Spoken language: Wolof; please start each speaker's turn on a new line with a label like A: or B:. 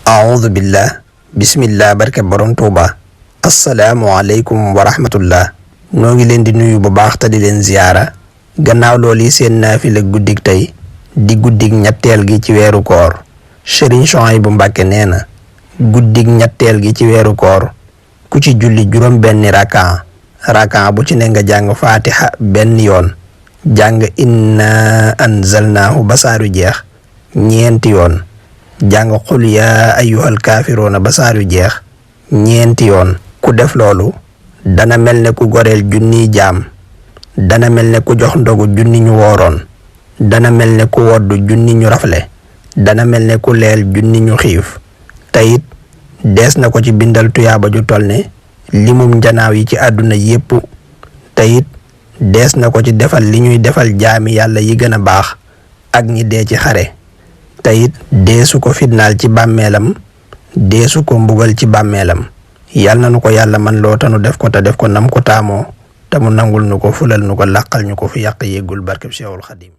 A: aoudu billah bismillah barke borom tuuba asalaamualeykum wa rahmatullah noo ngi leen di nuyu bu baax te di leen ziyaara gannaaw loolu seen naafila guddig tey di guddig ñetteel gi ci weeru koor Sëriñ Suhaybu Mbàkke nee na guddig ñetteel gi ci weeru koor ku ci julli juróom benni rakaa bu ci ne nga jàng faatiha benn yoon jàng inna anzalnaahu ba saaru jeex ñeenti yoon jàng qul yaa ayyuhal kaafiruuna ba saaru jeex ñeenti yoon ku def loolu dana mel ne ku goreel junniy jaam dana mel ne ku jox ndogu junni ñu wooroon dana mel ne ku woddu junni ñu rafle dana mel ne ku leel junni ñu xiif teyit dees na ko ci bindal tuyaaba ju tol ne limum njanaaw yi ci àdduna yépp teyit dees na ko ci defal li ñuy defal jaami yàlla yi gën a baax ak ñi dee ci xare teyit deesu ko fitnaal ci bàmmeelam deesu ko mbugal ci bàmmeelam yal na nu ko yàlla man loo tanu def ko te def ko nam ko taamoo te mu nangul nu ko fulal nu ko làqal ñu ko fi yàq yéggul barkeb Seexul Xadim